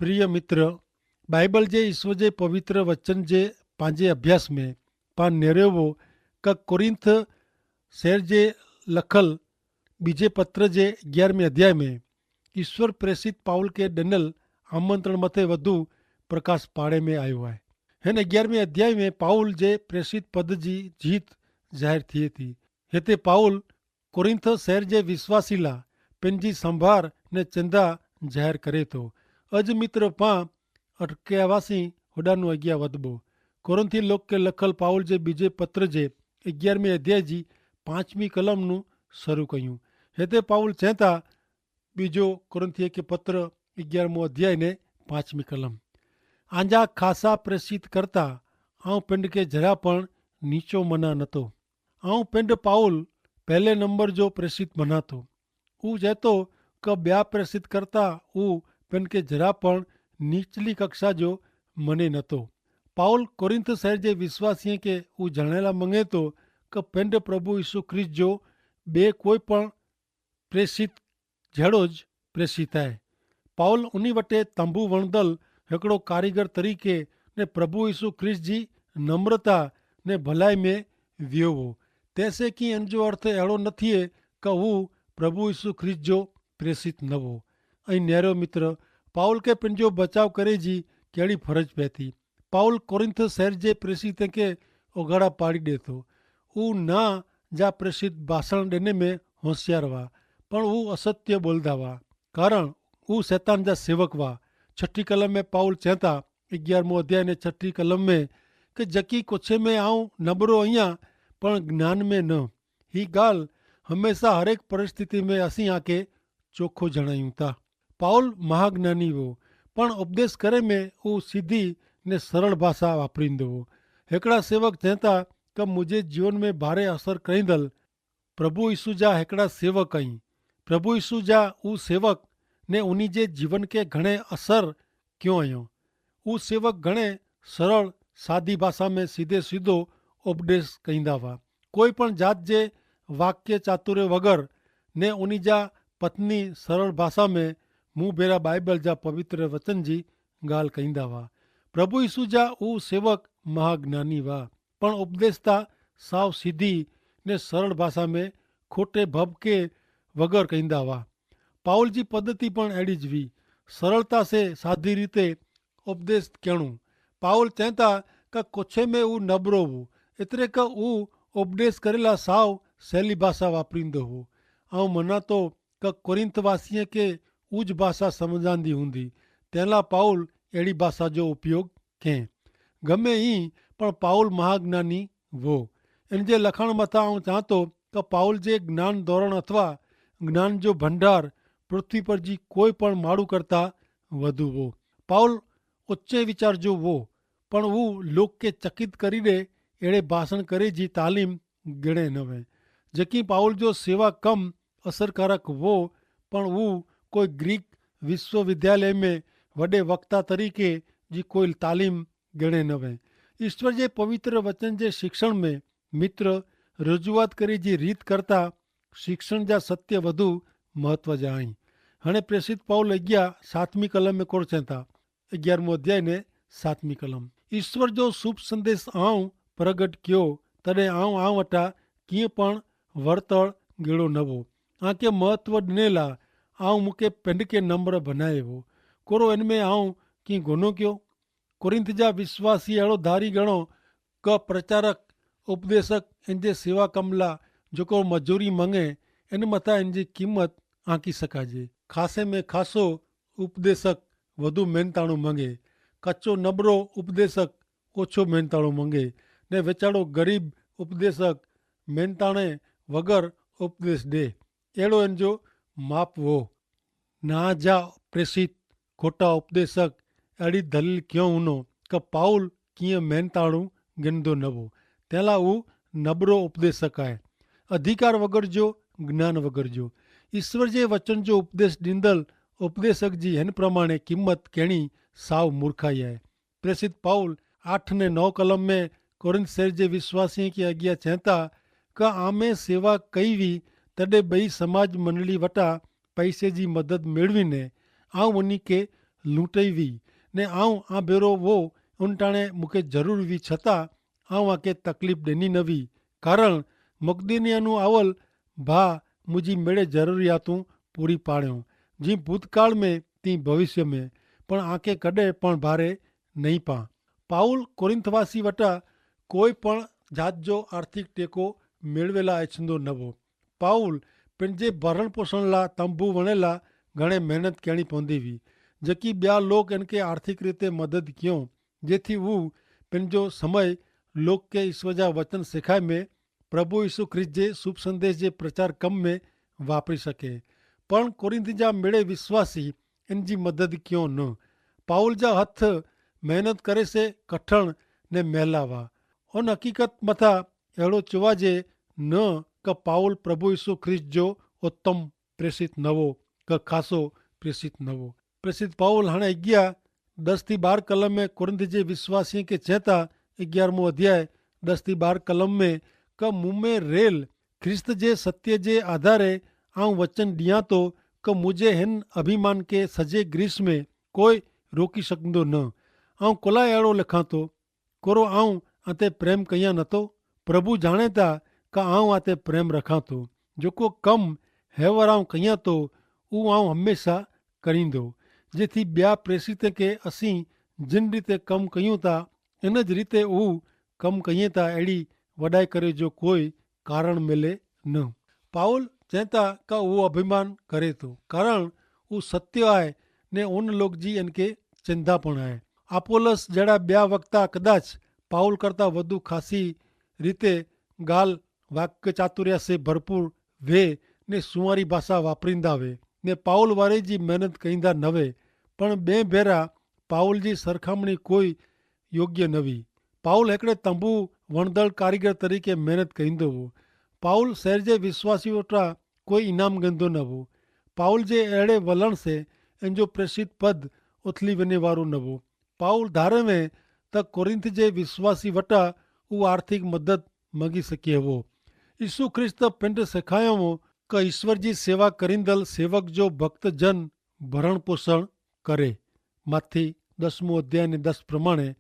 प्रिय मित्र, बाइबल जे ईश्वर जे पवित्र वचन जे पंहिंजे अभ्यास में पाण निरयो क कुरिन्थ शहर जे लखल बीजे पत्र जे 11वें अध्याय में ईश्वर प्रेषित पाउल खे ॾिनल आमंत्रण मथे वधु प्रकाश पाड़े में आयो आहे। हिन 11वें अध्याय में पाउल जे प्रेषित पद जी जीत ज़ाहिर थिए थी। हिते पाउल कुरिन्थ शहर जे विश्वासी लाइ पंहिंजी संभार ने चिंता ज़ाहिर करे थो। अॼु मित्र पां अटकिया हुआसीं होॾां अॻियां वधबो। कुरिन्थी लोक खे लखल पाउल जे बीजे पत्र जे 11वें अध्याय जी 5वीं कलम नूं शुरू कयूं। हिते पाउल चए था, बीजो कुरिन्थीअ खे पत्र 11वां अध्याय ने 5वीं कलम, आंजा खासा प्रेषित करता ऐं पिंड खे जरा पण नीचो मना नथो। ऐं पिंड पाउल पहले नंबर जो प्रेषित मना थो। हू चए थो क ॿिया प्रेषित करता हू पिंड खे जरा पण नीचली कक्षा जो मने नथो। पाउल कुरिन्थ शहर जे विश्वासीअ खे हू ॼाणण लाइ मङे थो क पिंड प्रभु यीशु ख्रिस्त जो ॿिए कोई पण प्रेषित जहिड़ो ज प्रेषित आहे। पाउल उन वटे तंबू वणंदल हिकिड़ो कारीगर तरीक़े ने प्रभु यीशु ख्रिस्त जी नम्रता ने भलाई में वियो हो। तंहिंसे कि इन जो अर्थ अहिड़ो न थिए क हू प्रभु यीशु ख्रिस्त जो प्रेषित न हो। ऐं न्यारो मित्र, पाउल खे पंहिंजो बचाव करे जी कहिड़ी फर्ज पए थी। पाउल कुरिन्थ शहर जे प्रेषित खे उघाड़ा पाड़ी ॾिए थो। हू ना जा प्रेषित भाषण ॾिने में होशियार हुआ, पण हू असत्य बोलंदा हुआ, कारण हू शैतान जा सेवक हुआ। 6ठी कलम में पाउल चए था, 11वां अध्याय ने 6ठी कलम में, कि जकी कुछ में आऊं नबरो आहियां पण ज्ञान में न। ही ॻाल्हि हमेशा हर एक परिस्थिति में असीं आके चोखो जणायूं था। पाउल महाज्ञानी हो, पण उपदेश करे में हू सीधी ने सरल भाषा वापरींदो हो। हिकिड़ा सेवक चवनि था त मुंहिंजे जीवन में भारे असर कईंदल प्रभु यीशु जा हिकिड़ा सेवक आहिनि। प्रभु यीशु जा हू सेवक ने उन्ही जे जीवन खे घणे असर कयो आहियो। हू सेवक घणे सरल सादी भाषा में सीधे सीधो उपदेश कईंदा हुआ। कोई पण जात जे वाक्य चातुर्य वग़ैरह ने उन्ही जा पत्नी सरल भाषा में मुंहुं भेरा बाइबल जा पवित्र वचन जी ॻाल्हि कईंदा हुआ। प्रभु यीशु जा हू सेवक महाज्ञानी हुआ, पण उपदेश था साव सीधी ने सरल भाषा में खोटे भबके वग़ैरह कईंदा हुआ। पाउल जी पद्धति पण अहिड़ी ज हुई, सरलता से सादी रीते उपदेश करणु। पाउल चए था क कुछे में हू नबरो हो, एतिरे क हू उपदेश करेला साव सैली भाषा वापरींदो हो। ऐं मना तो क कुरिन्थ वासीअ खे उज भाषा सम्झांदी हूंदी, तंहिं लाइ पाउल अहिड़ी भाषा जो उपयोग कयईं। गमे ई पण पाउल महाज्ञानी हो। इन जे लखण मथां आउं चवां थो त पाउल जे ज्ञान दौरण अथवा ज्ञान जो भंडार पृथ्वी पर जी कोई पण माण्हू करता वधु हो। पाउल उचे वीचार जो हो, पण हू लोक खे चकित करी ॾे अहिड़े भाषण करे जी तालीम गिणे न वे। जेकी पाउल जो सेवा कम असरकारक हो, पण हू कोई ग्रीक विश्वविद्यालय में वॾे वक्ता तरीक़े जी कोई तालीम गिणे न वे। ईश्वर जे पवित्र वचन जे शिक्षण में मित्र रजूआत करे जी रीत करता शिक्षण जा सत्य वधु महत्व जा आहिनि। हाणे प्रेषित पाउल अॻियां 7वीं कलम में कोड़ चवनि था, 11वां अध्याय ने 7वीं कलम, ईश्वर जो शुभ संदेश आऊं प्रगट कयो, तॾहिं आऊं वटां कीअं पण वर्तड़ गिड़ो न हो। आके महत्व ॾिने ला आऊं मूंखे पिंड खे नम्र बनाए हो। कोरो इन में आऊं कीअं गुनो कयो। कुरिन्थ जा विश्वासी अहिड़ो धारी गणो क प्रचारक उपदेशक इन जे सेवा कम लाइ जेको मजूरी मंगे, इन मथां इन जी क़ीमत आंकी सघिजे। खासे में खासो उपदेशक वधु महिनताणो मंगे, कचो नबरो उपदेशक ओछो महिनताणो मंगे, ने वीचारो ग़रीब उपदेशक महिनताणे वग़ैरह उपदेश ॾे। अहिड़ो इन जो माप हो। ना जा प्रेषित खोटा उपदेशक अहिड़ी दलील क्यों हुनो क पाउल कीअं महिनताणो गिनंदो न हो, तंहिं लाइ हू नबरो उपदेशक आहे। अधिकार वग़ैरह जो, ज्ञान वग़ैरह जो। ईश्वर जे वचन जो उपदेश ॾींदड़ उपदेशक जी हिन प्रमाणे क़ीमत कहिड़ी साव मूर्खाई आहे। प्रेषित पाउल 8 ने 9 कलम में कुरिन्थ शहर जे विश्वासी खे अॻियां चए था क आमे सेवा कई हुई, तॾहिं ॿई समाज मंडली वटां पैसे जी मदद मेड़वीने आऊं उन्ही खे लूंटाई ने आऊं आ भेरो वो उनटाणे मूंखे ज़रूर हुई छतां आऊं आके तकलीफ़ ॾिनी न हुई, कारण मुक़दीनियानु आवल भा मुंहिंजी मेड़े ज़रूरियातूं पूरी पाड़ियो, जीअं भूतकाल में तीअं भविष्य में, पण आके कॾहिं पण भारे नहीं पा। पाउल कोरिंथवासी वटां कोई पण जात जो आर्थिक टेको मेळवे लाइ अचंदो न हो। पाउल पंहिंजे भरण पोषण लाइ तंबू वणे लाइ घणे महिनत करणी पवंदी हुई, जेकी ॿिया लोग इनके आर्थिक रीते मदद कयूं, जेथी हू पंहिंजो समय लोक के ईश्वर जा वचन सिखाए में प्रभु यीशु ख्रिस्त जे शुभ संदेश जे प्रचार कम में वापरी सके। पण कोरिंथ जा मेड़े विश्वासी इन जी मदद कयूं न। पाउल जा हथ महिनत करे से कठण ने मैला हुआ। उन हक़ीक़त मथां अहिड़ो चवाजे न क पाउल प्रभु यीशु ख्रिस्त जो उत्तम प्रेषित न हो, क खासो प्रेषित न हो। प्रेषित पाउल हाणे 10-12 कलम में कुरिन्थ जे विश्वासियों के चेता 11वां अध्याय 10-12 कलम में क मूं में रेल ख्रिस्त जे सत्य जे आधारे आऊं वचन ॾियां तो क मुझे हिन अभिमान के सजे ग्रीस में कोई रोकी सघंदो न। आऊं कुलाए अहिड़ो लिखां तो, कोरो आऊं अते प्रेम कयां नथो, प्रभु जाणे था क आऊं अते प्रेम रखां तो, जेको कम हैवर आऊं कयां तो उहो आऊं हमेशा करींदो, जेथी ॿिया प्रेषित के असीं जिन रीते कम कयूं था इन ज रीते हू कम कयूं था, अहिड़ी वॾाई करे जो कोई कारण मिले न। पाउल चवंदा का उहो अभिमान करे थो, कारण उहो सत्य आहे ने उन लोग जी इनके चिंता पण आहे। अपोलस जहिड़ा ॿिया वक्ता कदाच पाउल करता वधु खासी रीते ॻाल्हि वाक्य चातुर्य से भरपूर वे ने सुवारी भाषा वापरींदा वे ने पाउल वारे जी महिनत कईंदा न वे, पण ॿिए भेरा पाउल जी सरखामणी कोई योग्य न हुई। पाउल हिकिड़े तंबू वणंदड़ कारीगर तरीक़े महिनत कईंदो हो। पाउल शहर जे विश्वासी वटां कोई इनाम ॻंदो न हो। पाउल जे अहिड़े वलण से इन जो प्रेषित पद उथली वञे वारो न हो। पाउल धारे में त कोरिंथ जे विश्वासी वटां उहो आर्थिक मदद मंगी सघे हो। यीशु ख्रिस्त पिंड सेखारियो हो क ईश्वर जी सेवा करींदल सेवक जो भक्त जन भरण पोषण करे। माथी 10 अध्याय ने 10 प्रमाणे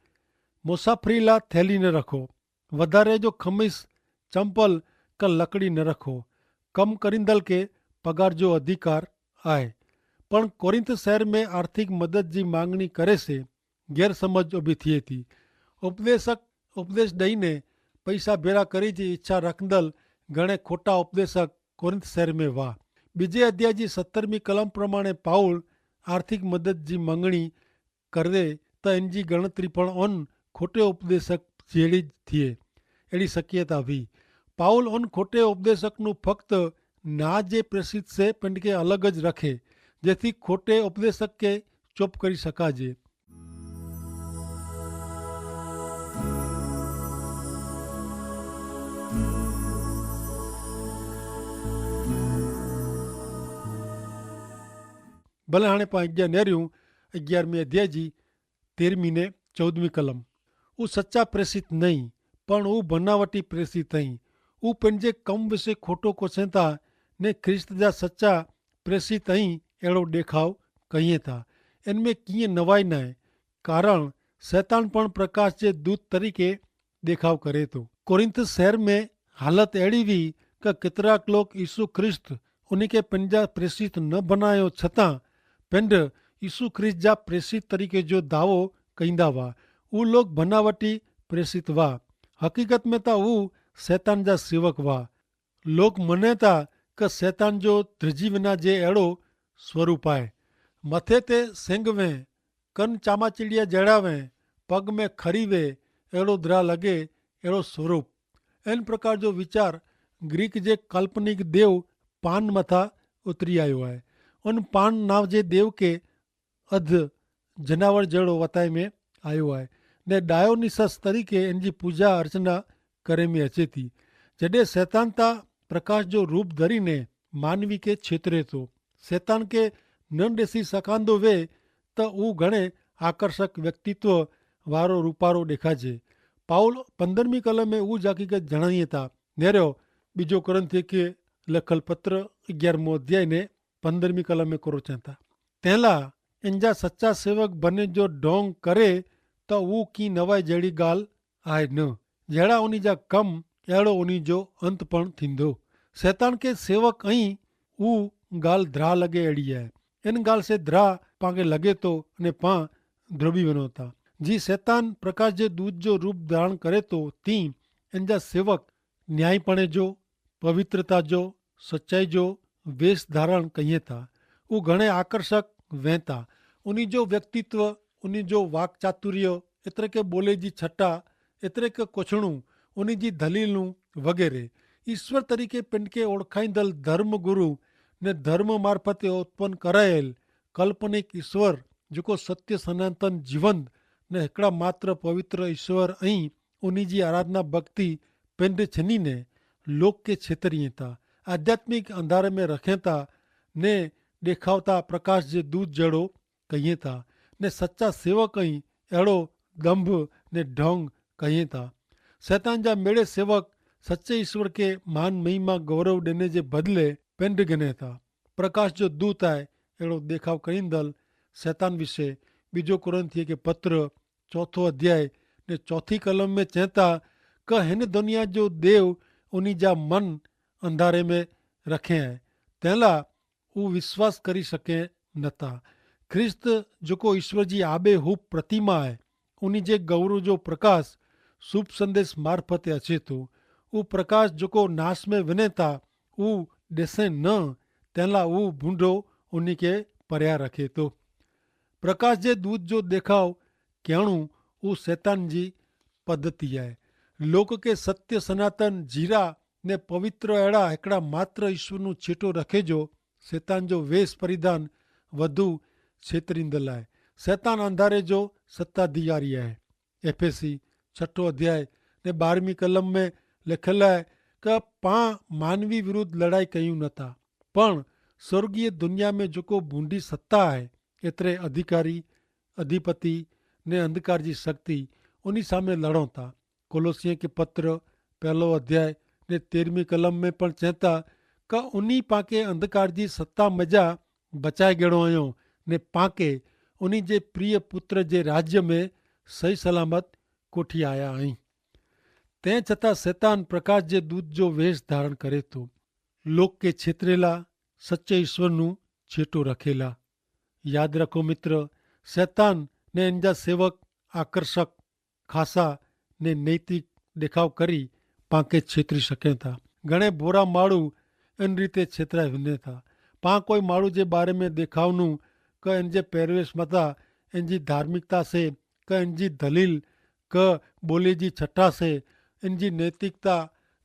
मुसाफ़िरी लाइ थैली न रखो, वधारे जो खमीस चंपल क लकड़ी न रखो, कम करींदल के पगार जो अधिकार आहे। पण कोरिंथ शहर में आर्थिक मदद जी मांगणी करे से गैरसमझ उभी थिए थी। उपदेशक उपदेश ॾईने पैसा भेरा करे जी इच्छा रखंदल घणे खोटा उपदेशक कोरिंथ शहर में हुआ। बीजे अध्याय जी 17वीं कलम प्रमाणे पाउल आर्थिक मदद जी मांगणी करे त इन जी गणतरी पण उन खोटे उपदेशक जहिड़ी थिए, अहिड़ी शक्यता हुई। पाउल उन खोटे उपदेशक नु फक्त ना जे प्रेषित से पिंड के अलग ज रखे, जेथी खोटे उपदेशक के चुप करी सकाजे। भले हाणे पाण अॻियां नेरियूं 11वें अध्याय जी 13वीं ने 14वीं कलम। हू सच्चा प्रेषित नहीं, पण हू बनावटी प्रेषित आहीं। हू पंहिंजे कम विषय खोटो कोसनि था ने ख्रिस्त जा सच्चा प्रेषित आहीं अहिड़ो ॾेखाव कईं था। इनमें कीअं नवाई न आहे, कारण शैतान पण प्रकाश जे दूत तरीक़े ॾेखाव करे थो। कोरिंथ शहर में हालत अहिड़ी हुई क केतिराक लोग यीशु ख्रिस्त उन खे पंहिंजा प्रेषित न बनायो छतां पिंड यीशु ख्रिस्त जा प्रेषित तरीक़े जो दावो कईंदा हुआ। उहे लोग बनावटी प्रेषित हुआ। हक़ीक़त में त हू शैतान जा सेवक हुआ। लोग मञे था क शैतान जो त्रिजी विना जे अहिड़ो स्वरूप आहे। मथे ते सिंग वें, कन चामाचिड़िया जहिड़ा वें, पग में खरी वे, अहिड़ो द्रा लॻे अहिड़ो स्वरूप। इन प्रकार जो वीचार ग्रीक जे काल्पनिक देव पान मथां उतरी आयो आहे। उन पान नाव जे देव के अधु जनावर जहिड़ो वताए में आयो आहे ने डायोनिसस तरीक़े इन जी पूजा अर्चना करे में अचे थी। जॾहिं शैतान तां प्रकाश जो रूप धरीने मानवी के छेतरे थो, शैतान के न ॾिसी सघंदो वे त हू घणे आकर्षक व्यक्तित्व वारो रूपारो ॾेखारिजे। पाउल 15वीं कलम में उहा हक़ीक़त जणाईं था। नेरियो ॿिजो कुरिन्थियुनि खे लिखल पत्र 11 अध्याय ने 15वीं कलम में कोरो चवनि था, तंहिं लाइ इंजा सच्चा सेवक बने जो ढोंग करे तो वो की नवाई जहिड़ी ॻाल्हि आहे न। जहिड़ा उन जा कम अहिड़ो उन जो अंत पण थींदो। शैतान खे सेवक ऐं हू ॻाल्हि धरा लॻे अहिड़ी आहे। इन ॻाल्हि से धरा पाण लॻे थो अने पाण ध्रुबी वञो था। जी शैतान प्रकाश जे दूत जो रूप धारण करे थो, तीअं इन जा सेवक न्यायपणे जो, पवित्रता जो, सचाई जो वेश धारण कईं था। हू घणे आकर्षक वें था। उन जो व्यक्तित्व, उन जो वाक चातुर्य, एतिरे के ॿोले जी छटा, एतिरे के कुछड़ूं, उन जी दलीलूं वग़ैरह ईश्वर तरीक़े पिंड खे ओळखाईंदड़ धर्म गुरु ने धर्म मार्फते उत्पन्न करायल काल्पनिक ईश्वर जेको सत्य सनातन जीवंत ने हिकिड़ा मात्र पवित्र ईश्वर ऐं उन जी आराधना भक्ति पिंड छनी ने लोक के छेतरिए था, आध्यात्मिक अंधारे में रखें था ने ॾेखावता प्रकाश जे दूत जहिड़ो कईं था ने सच्चा सेवक ऐं अहिड़ो दंभ ने ढोंग कईं था। शैतान जा मेड़े सेवक सच्चे ईश्वर के मान महिमा गौरव ॾिने जे बदिले पिंड गिने था। प्रकाश जो दूत आहे अहिड़ो ॾेखाव कईंदड़ शैतान विषय ॿिजो कुरिन्थियुनि खे पत्र 4 अध्याय ने 4 कलम में चवनि था क हिन दुनिया जो देव उन जा मन अंधारे में रखे आहे, तंहिं लाइ हू विश्वास करी सघे नथा। ख्रिस्त जेको ईश्वर जी आबे हूब प्रतिमा आहे, उन जे गौरव जो प्रकाश शुभ संदेश मार्फते अचे थो। उहो प्रकाश जेको नाश में वञे था उहो ॾिसे न, तंहिं लाइ उहो बूंडो उन खे परियां रखे थो। प्रकाश जे दूत जो ॾेखाव करणु उहो शैतान जी पद्धति आहे। लोक खे सत्य सनातन जीरा ने पवित्र अहिड़ा हिकिड़ा मात्र ईश्वर छेटो रखे जो शैतान जो वेश परिधान वधू छेतरींदड़ आहे। शैतान अंधारे जो सत्ताधिकारी आहे। एफएसी 6 अध्याय ने 12 कलम में लिखियलु आहे कि पाण मानवी विरुद्ध लड़ाई कयूं नथा, पण स्वर्गीय दुनिया में जेको बूंदी सत्ता आहे, एतिरे अधिकारी अधिपति ने अंधकार जी शक्ति उन सामने लड़ूं था। कोलोसियों के पत्र 1 अध्याय ने 13 कलम में पण चवनि था कि उन्ही पाके अंधकार जी सत्ता मजा बचाए ॻणो आहियो ने पाके उन जे प्रिय पुत्र जे राज्य में सही सलामत कोठी आया आहीं। तंहिं छतां शैतान प्रकाश जे दूत जो वेश धारण करे थो। लोक के छेतरेला सच्चे ईश्वर नूं छेटो रखेला। याद रखो मित्र, शैतान ने इन जा सेवक आकर्षक खासा ने नैतिक ॾेखाव करी पाण छेतरी सघनि था। घणे बोरा माण्हू इन रीते छेतराए वञे था। पाण कोई माण्हू जे बारे में ॾेखावनूं क इन जे पहिरवेश मथां इन जी धार्मिकता से, क इन जी दलील, क ॿोली जी छटा से, इन जी नैतिकता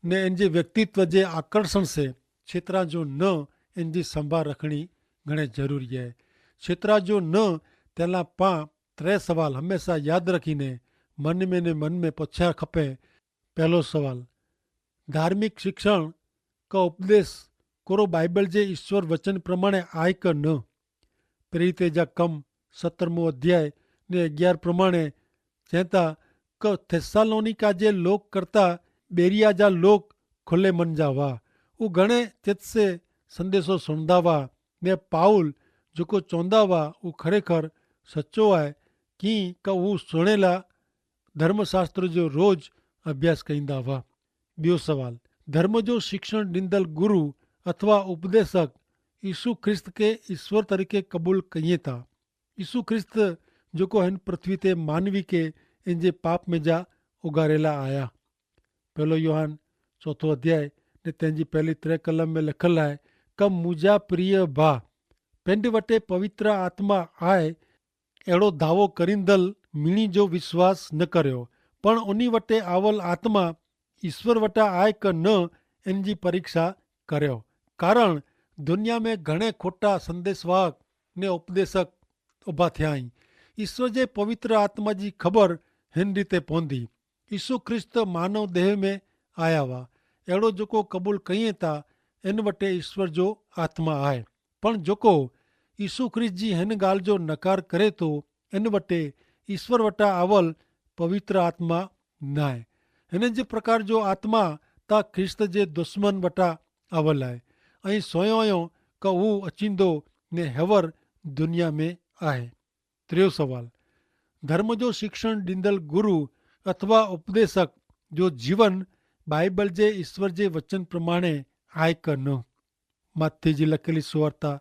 ने इन जे व्यक्तित्व जे आकर्षण से छेतरा जो न इन जी संभाल रखणी घणे ज़रूरी आहे। छेतरा जो न तंहिं लाइ पाण 3 सवाल हमेशह यादि रखीने मन में ने मन में पुछणु खपे। पहलो सवाल, धार्मिक शिक्षण का उपदेश कोरो बाइबल जे ईश्वर वचन प्रमाणे आहे क न। प्रेरित जा कम 17 अध्याय ने 11 प्रमाणे चवनि था क थेसालोनिका जे लोक करता बेरिया जा लोक खुले मन जा हुआ। हू घणे चित से संदेशो सुणंदा हुआ ने पाउल जेको चवंदा हुआ उहो खरेखर सचो आहे की क हू सुणेला धर्मशास्त्र जो रोज़ अभ्यास कईंदा हुआ। ॿियो सवाल, धर्म जो शिक्षण ॾींदड़ गुरु अथवा उपदेशक यीशु ख्रिस्त के ईश्वर तरीक़े क़बूल कईं था। यीशु ख्रिस्त जेको हिन पृथ्वी ते मानवी के इन जे पाप में जा उगारेला आया। 1 योहान 4 अध्याय ने तंहिंजी पहली 3 कलम में लिखियलु आहे क मुंहिंजा प्रिय भाउ, पिंड वटे पवित्र आत्मा आहे अहिड़ो दावो करींदड़ मीणी जो विश्वास न करियो, पण उन वटे आवल आत्मा ईश्वर वटां आहे क न इन जी परीक्षा करियो। कारण दुनिया में घणे खोटा संदेशवाहक ने उपदेशक उभा थिया आहिनि। ईश्वर जे पवित्र आत्मा जी ख़बर हिन रीते पवंदी। यीशु ख्रिस्त मानव देह में आया हुआ, अहिड़ो जेको क़बूल कईं था इन वटे ईश्वर जो आत्मा आहे। पण जेको यीशु ख्रिस्त जी हिन ॻाल्हि जो नकार करे थो, इन वटे ईश्वर वटां आवल पवित्र आत्मा न आहे। हिन जे प्रकार जो आत्मा त ख्रिस्त जे दुश्मन वटां आवल आहे ऐं सोयो आहियो क हू अचींदो ने हेवर दुनिया में आहे। 3 सवाल, धर्म जो शिक्षण ॾींदड़ गुरु अथवा उपदेशक जो जीवन बाइबल जे ईश्वर जे वचन प्रमाणे आहे क न। मत्ती जी लखियलु सुवार्ता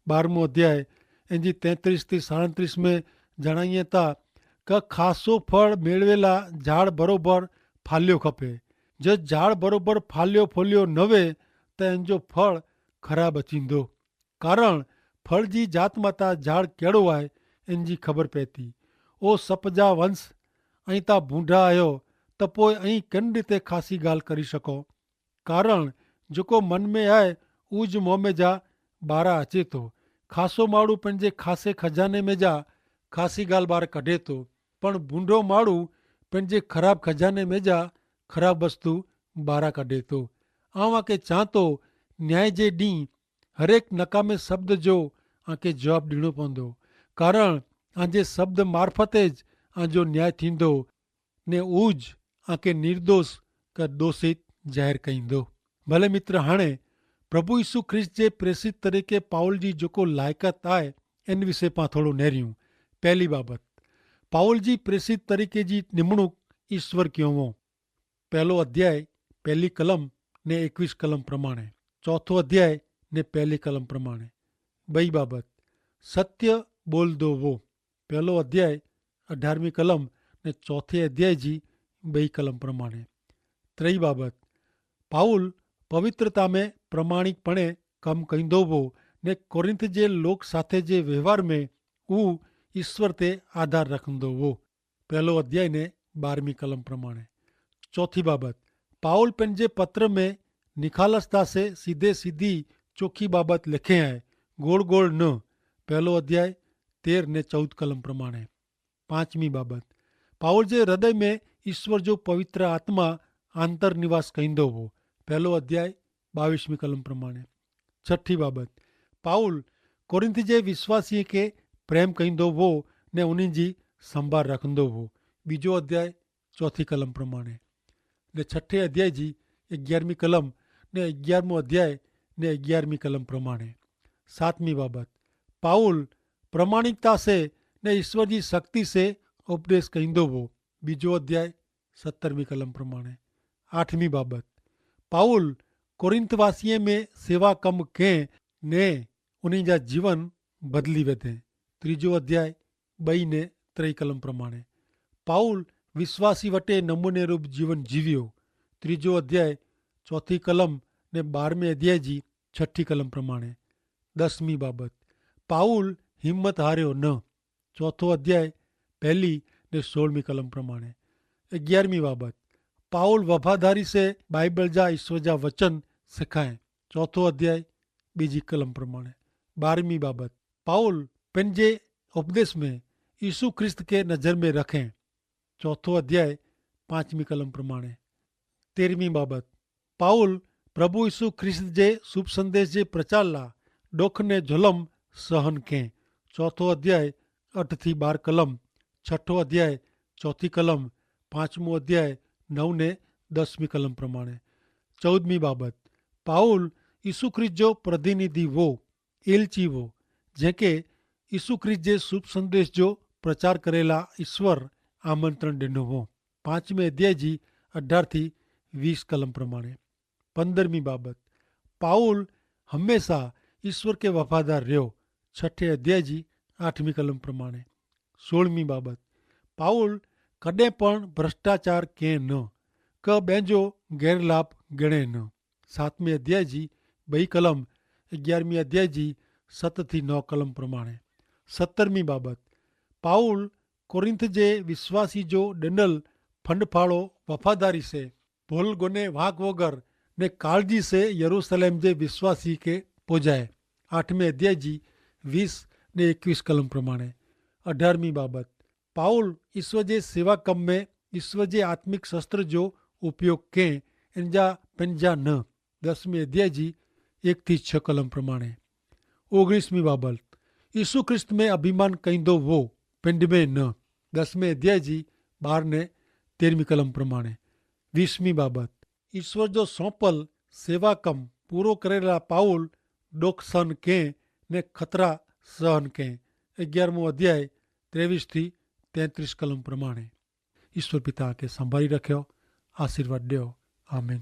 12 अध्याय ऐं जी 33 થી 37 में जणाईए था કે ખાસો ફળ મેળવેલા ઝાડ બરોબર ફાલ્યો ખપે। જો ઝાડ બરોબર ફાલ્યો ફોલ્યો ન વે त जो फल ख़राब अचींदो, कारण फल जी जात माता झाड़ कहिड़ो आहे इन जी ख़बर पए थी। ओ सप जा वंश, ऐं तव्हां बूढ़ा आहियो त पोइ ऐं किन रीते ख़ासी ॻाल्हि करी सघो, कारण जेको मन में आहे उज मुंहं में जा ॿाहिरां अचे थो। ख़ासो माण्हू पंहिंजे ख़ासे खजाने में जा ख़ासी ॻाल्हि ॿाहिरि कढे थो, पण बूढ़ो माण्हू पंहिंजे ख़राब खजाने में जा ख़राब वस्तु ॿाहिरां कढे थो। आके चां थो न्याय जे ॾींहुं हरेक नकामे शब्द जो आके जवाबु ॾियणो पवंदो, कारण आंजे शब्द मार्फते ज आंजो न्याय थींदो ने उज आके निर्दोष का दोषित ज़ाहिर कईंदो। भले मित्र, हाणे प्रभु यीशु ख्रिस्त जे प्रेसित तरीक़े पाउल जी जेको लाइक़त आहे इन विषय पां थोरो नेरियूं। पहली बाबत, पाउल जी प्रेसित तरीक़े जी निमणूक ईश्वर कयो हो। 1 अध्याय 1 कलम ने 21 कलम प्रमाणे, 4 अध्याय ने 1 कलम प्रमाणे। बई बाबत, सत्य बोलदो वो, 1 अध्याय 18 कलम ने 4 अध्याय जी 2 कलम प्रमाणे। 3 बाबत, पाउल पवित्रता में प्रमाणिकपणे कम कंदो हो ने कोरिंथ जे लोक साथे जे व्यवहार में ऊ ईश्वर ते आधार रखंदो हो, 1 अध्याय ने 12 कलम प्रमाणे। 4 बाबत, पाउल पंहिंजे पत्र में निखालसता से सीधे सीधी चोखी बाबत लिखे है, गोड़ गोड़ न, 1 अध्याय 13 ने 14 कलम प्रमाणे। 5 बाबत, पाउल जे हृदय में ईश्वर जो पवित्र आत्मा आंतर निवास कंदो हो, 1 अध्याय 22 कलम प्रमाणे। 6 बाबत, पाउल कोरिंथ जे विश्वासी के प्रेम कंदो हो ने उन्हनि जी संभाल रखंदो हो, 2 अध्याय 4 कलम प्रमाणे। ने 6 अध्याय जी 11 कलम ने 11 अध्याय ने 11 कलम प्रमाणे। 7 बाबत, पाउल प्रमाणिकता से ने ईश्वर की शक्ति से उपदेश कंदो हो, 2 अध्याय 17 कलम प्रमाणे। 8 बाबत, पाउल कोरिंथवासीअ में सेवा कम कंहिं ने उन्हीं जा जीवन बदली वेंदे, 3 अध्याय 2 ने 3 कलम प्रमाणे। पाउल विश्वासी वटे नमूने रूप जीवन जीवियो, 3 अध्याय 4 कलम ने 12 अध्याय जी 6 कलम प्रमाणे। 10 बाबत, पाउल हिम्मत हारियो न, 4 अध्याय 1 ने 16 कलम प्रमाणे। 11 बाबत, पाउल वफादारी से बाइबल जा ईश्वर जा वचन सिखाए, 4 अध्याय 2 कलम प्रमाणे। 12 बाबत, पाउल पंहिंजे उपदेश में यीशु ख्रिस्त के नज़र में रखें, 4 अध्याय 5 कलम प्रमाणे। 13 बाबत, पाउल प्रभु यीशु ख्रिस्त जे शुभ संदेश जे प्रचार ला डोख ने जुलम सहन कं, 4 अध्याय 8 થી 12 कलम, 6 अध्याय 4 कलम, 5 अध्याय 9 ने 10 कलम प्रमाणे। 14 बाबत, पाउल यीशु ख्रिस्त जो प्रतिनिधि वो, एलची वो, जंहिंखे यीशु ख्रिस्त जे शुभ संदेश जो प्रचार करेला ईश्वर आमंत्रण ॾिनो हो, 5 अध्याय जी 18 થી 20 कलम प्रमाणे। 15 बाबत, पाउल हमेशा ईश्वर के वफादार रहियो, 6 अध्याय जी 8 कलम प्रमाणे। 16 बाबत, पाउल कॾहिं पण भ्रष्टाचार कंहिं न, क ॿियनि गैरलाभ ॻणे न, 7 अध्याय जी 2 कलम, 11 अध्याय जी 7 થી 9 कलम प्रमाणे। 17 बाबत, पाउल कोरिंथ जे विश्वासी जो ॾिनल फंडफाड़ो वफादारी से भूल गुने वाक वगर ने काळजी से यरूशलेम जे विश्वासी के पहुंचाए, 8 अध्याय जी 20 ने 21 कलम प्रमाणे। 18 बाबत, पाउल ईश्वर जे सेवा कम में ईश्वर जे आत्मिक शस्त्र जो उपयोग कंहिं इन जा पंहिंजा न, 10 अध्याय जी 1 થી 6 कलम प्रमाणे। 19 बाबत, यीशु ख्रिस्त में अभिमान कंदो वो, पिंड में न, 10 अध्याय जी 12 ने 13 कलम प्रमाणे। 20 बाबत, ईश्वर जो सौंपल सेवा कम पूरो करेला पाउल डोख सहन कंहिं ने खतरा सहन कंहिं, 11મો અધ્યાય 23થી 33 કલમ પ્રમાણે. ઈશ્વર પિતા કે સંભાળી રખ્યો, આશીર્વાદ દ્યો. આમીન.